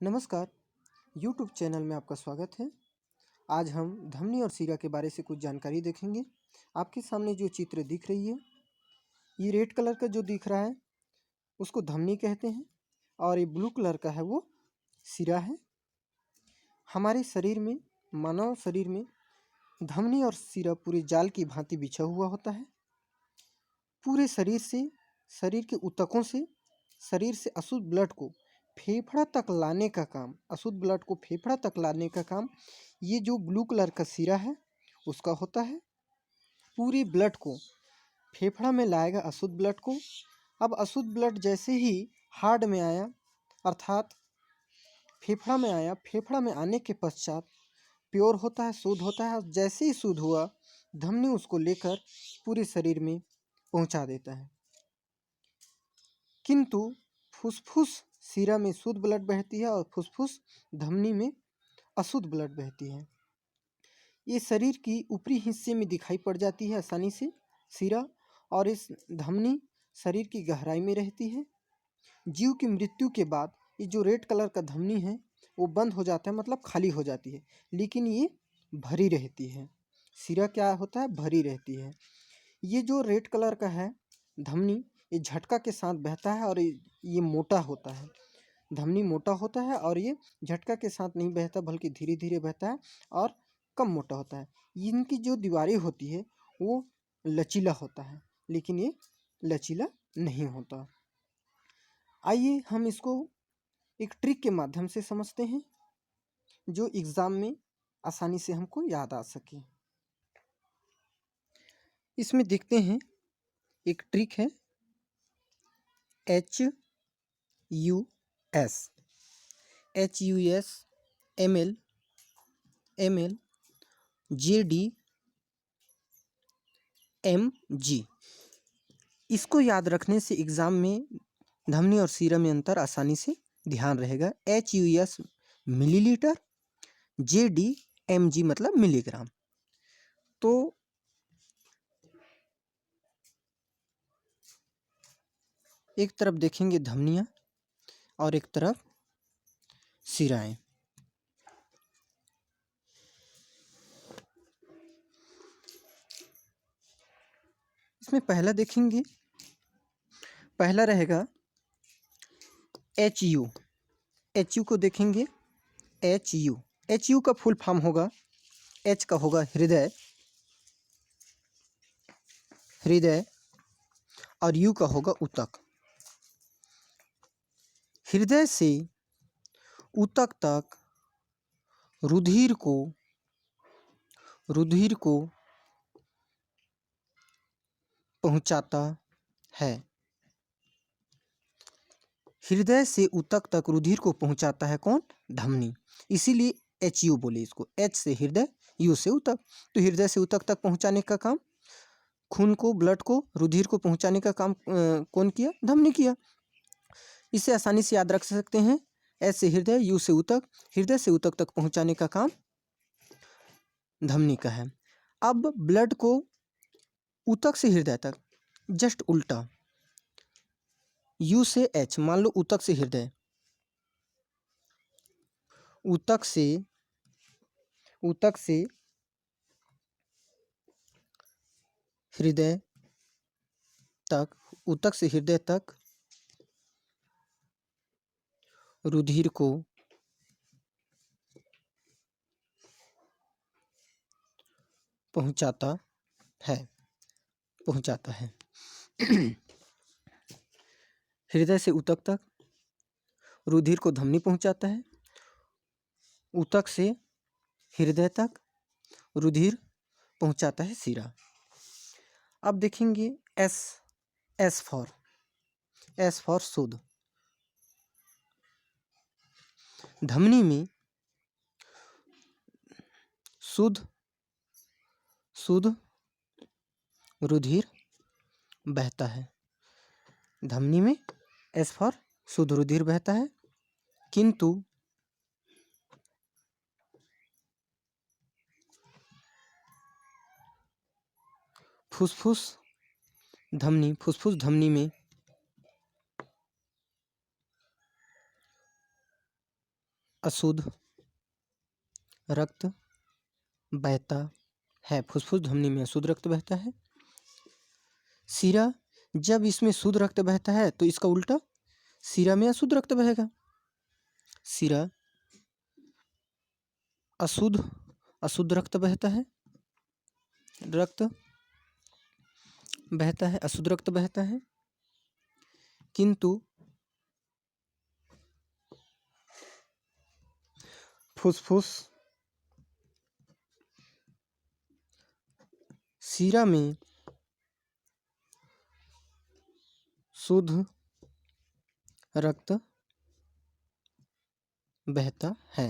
नमस्कार, YouTube channel में आपका स्वागत है। आज हम धमनी और सीरा के बारे से कुछ जानकारी देखेंगे। आपके सामने जो चित्र दिख रही है, ये रेड कलर का जो दिख रहा है, उसको धमनी कहते हैं और ये ब्लू कलर का है वो सीरा है। हमारे शरीर में, मानव शरीर में धमनी और सीरा पूरे जाल की भांति बिछा हुआ होता है। पूरे शरीर के ऊतकों से शरीर से अशुद्ध ब्लड को फेफड़ा तक लाने का काम, अशुद्ध ब्लड को फेफड़ा तक लाने का काम ये जो ब्लू कलर का सीरा है उसका होता है। पूरी ब्लड को फेफड़ा में लाएगा अशुद्ध ब्लड को। अब अशुद्ध ब्लड जैसे ही हार्ट में आया, अर्थात फेफड़ा में आया, फेफड़ा में आने के पश्चात प्योर होता है, शुद्ध होता है। और जैसे ही शुद्ध हुआ, धमनी उसको लेकर पूरे शरीर में पहुंचा देता है। किंतु फुसफुस सीरा में शुद्ध ब्लड बहती है और फुसफुस धमनी में अशुद्ध ब्लड बहती है। ये शरीर की ऊपरी हिस्से में दिखाई पड़ जाती है आसानी से सीरा, और इस धमनी शरीर की गहराई में रहती है। जीव की मृत्यु के बाद ये जो रेड कलर का धमनी है वो बंद हो जाता है, मतलब खाली हो जाती है, लेकिन ये भरी रहती है। सीरा क्या होता है? भरी रहती है। ये जो रेड कलर का है धमनी, ये झटका के साथ बहता है और ये मोटा होता है। धमनी मोटा होता है और ये झटका के साथ नहीं बहता, बल्कि धीरे धीरे बहता है और कम मोटा होता है। इनकी जो दीवारें होती है वो लचीला होता है, लेकिन ये लचीला नहीं होता। आइए हम इसको एक ट्रिक के माध्यम से समझते हैं, जो एग्ज़ाम में आसानी से हमको याद आ सके। इसमें देखते हैं, एक ट्रिक है HUS, ml JD mg। इसको याद रखने से एग्ज़ाम में धमनी और सीरा में अंतर आसानी से ध्यान रहेगा। HUS मिलीलीटर, JD mg मतलब मिलीग्राम। तो एक तरफ देखेंगे धमनियाँ और एक तरफ सिराएं। इसमें पहला देखेंगे, पहला रहेगा HU को देखेंगे। HU का फुल फॉर्म होगा, H का होगा हृदय और U का होगा ऊतक। हृदय से ऊतक तक रुधिर को पहुंचाता है। हृदय से ऊतक तक रुधिर को पहुंचाता है कौन? धमनी। इसीलिए HU बोले इसको। H से हृदय, U से ऊतक। तो हृदय से ऊतक तक पहुंचाने का काम, खून को, ब्लड को, रुधिर को पहुंचाने का काम कौन किया? धमनी किया। इसे आसानी से याद रख सकते हैं। H से हृदय, U से ऊतक, हृदय से ऊतक तक पहुंचाने का काम धमनी का है। अब ब्लड को ऊतक से हृदय तक जस्ट उल्टा, U से H, मान लो ऊतक से हृदय, ऊतक से हृदय तक, ऊतक से हृदय तक रुधिर को पहुंचाता है। हृदय से ऊतक तक रुधिर को धमनी पहुंचाता है, ऊतक से हृदय तक रुधिर पहुंचाता है सीरा। अब देखेंगे S फॉर शुद्ध। धमनी में शुद्ध रुधिर बहता है। धमनी में S फॉर शुद्ध रुधिर बहता है, किंतु फुसफुस धमनी में अशुद्ध रक्त बहता है। फुसफुस धमनी में अशुद्ध रक्त बहता है। शिरा, जब इसमें शुद्ध रक्त बहता है तो इसका उल्टा शिरा में अशुद्ध रक्त बहेगा। शिरा अशुद्ध रक्त बहता है, अशुद्ध रक्त बहता है, किंतु फुसफुस शिरा में शुद्ध रक्त बहता है।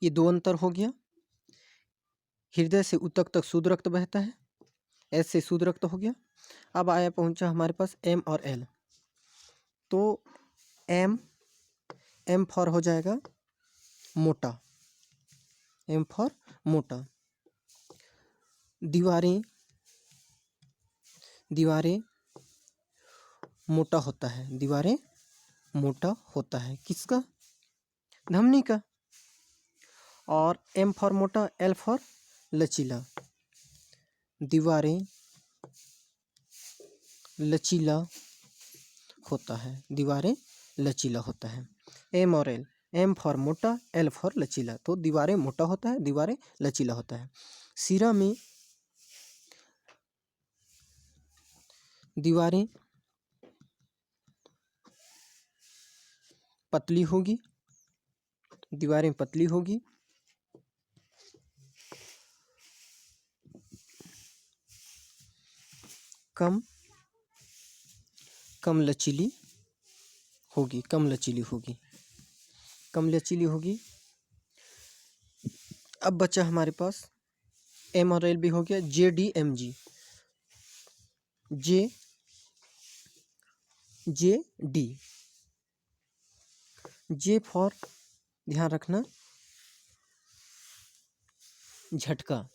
ये दो अंतर हो गया। हृदय से ऊतक तक शुद्ध रक्त बहता है, एस से शुद्ध रक्त हो गया। अब आया पहुंचा हमारे पास एम और एल। तो एम फॉर हो जाएगा मोटा, एम फॉर मोटा। दीवारें मोटा होता है, दीवारें मोटा होता है। किसका? धमनी का। और एम फॉर मोटा, एल फॉर लचीला। दीवारें लचीला होता है, दीवारें लचीला होता है। एम और एल, एम फॉर मोटा, एल फॉर लचीला। तो दीवारें मोटा होता है, दीवारें लचीला होता है। शिरा में दीवारें पतली होगी, दीवारें पतली होगी। कम लचीली होगी, कम लचीली होगी। अब बचा हमारे पास एम और एल भी हो गया। J D M G, J D, J for, ध्यान रखना, झटका।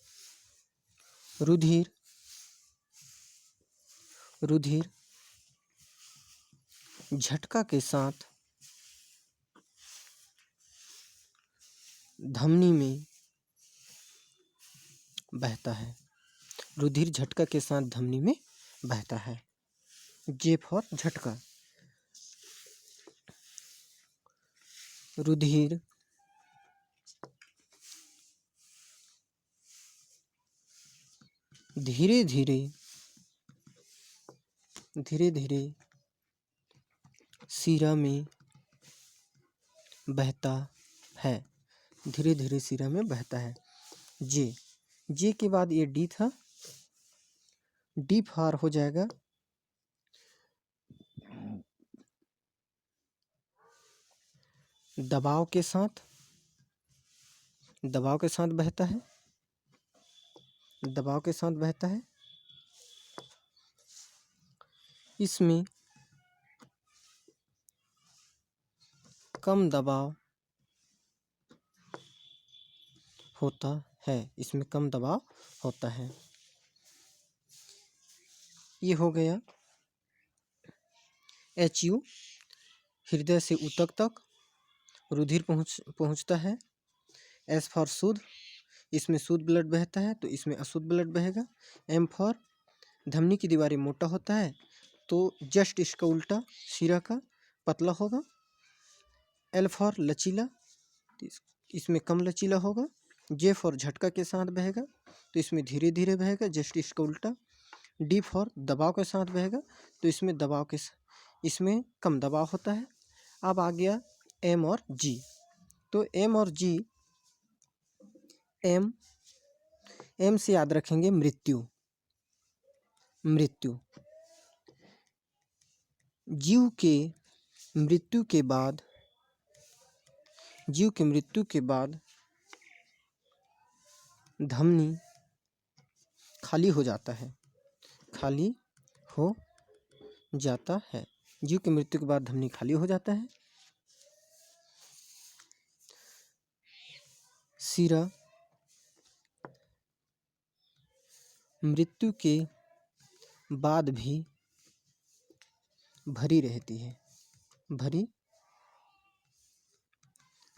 रुधिर झटका के साथ धमनी में बहता है, रुधिर झटका के साथ धमनी में बहता है। जे फॉर झटका। रुधिर धीरे धीरे शिरा में बहता है, धीरे धीरे शिरा में बहता है। जे के बाद ये डी था, डी फॉर हो जाएगा दबाव के साथ बहता है, दबाव के साथ बहता है। इसमें कम दबाव होता है, इसमें कम दबाव होता है। ये हो गया HU, हृदय से ऊतक तक रुधिर पहुंचता है। S फॉर शुद्ध, इसमें शुद्ध ब्लड बहता है तो इसमें अशुद्ध ब्लड बहेगा। M फॉर धमनी की दीवारें मोटा होता है तो जस्ट इसका उल्टा शिरा का पतला होगा। L फॉर लचीला, इसमें कम लचीला होगा। J फॉर झटका के साथ बहेगा तो इसमें धीरे धीरे बहेगा, जस्ट इसका उल्टा। D फॉर दबाव के साथ बहेगा तो इसमें कम दबाव होता है। अब आ गया M और G। तो M और G, M से याद रखेंगे मृत्यु। जीव के मृत्यु के बाद धमनी खाली हो जाता है, जीव की मृत्यु के बाद धमनी खाली हो जाता है। शिरा मृत्यु के बाद भी भरी रहती है,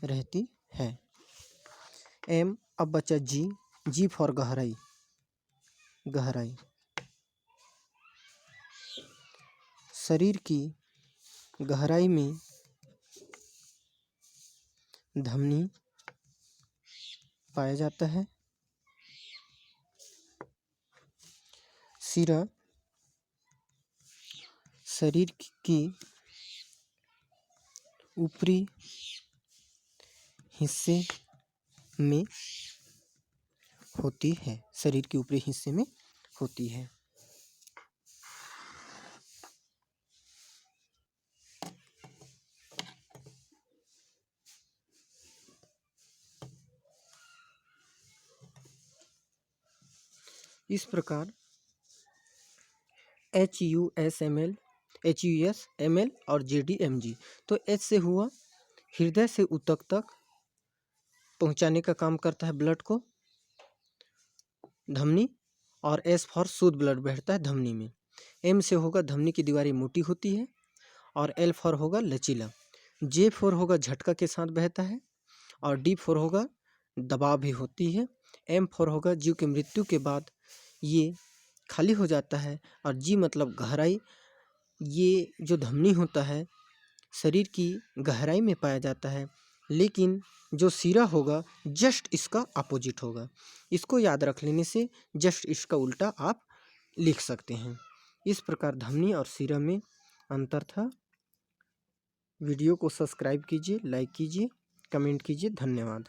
रहती है। एम अब बचा जी, जी फॉर गहराई, गहराई। शरीर की गहराई में धमनी पाया जाता है। सिरा शरीर की ऊपरी हिस्से में होती है, शरीर के ऊपरी हिस्से में होती है। इस प्रकार HUSML, HUSML और JDMG। तो H से हुआ हृदय से ऊतक तक पहुंचाने का काम करता है ब्लड को, धमनी। और S फॉर शुद्ध ब्लड बहता है धमनी में। M से होगा धमनी की दीवारें मोटी होती है। और L फॉर होगा लचीला। J फॉर होगा झटका के साथ बहता है। और D फॉर होगा दबाव भी होती है। M फॉर होगा जीव की मृत्यु के बाद ये खाली हो जाता है। और G मतलब गहराई। ये जो धमनी होता है शरीर की गहराई में पाया जाता है, लेकिन जो सिरा होगा जस्ट इसका अपोजिट होगा। इसको याद रख लेने से जस्ट इसका उल्टा आप लिख सकते हैं। इस प्रकार धमनी और सिरा में अंतर था। वीडियो को सब्सक्राइब कीजिए, लाइक कीजिए, कमेंट कीजिए। धन्यवाद।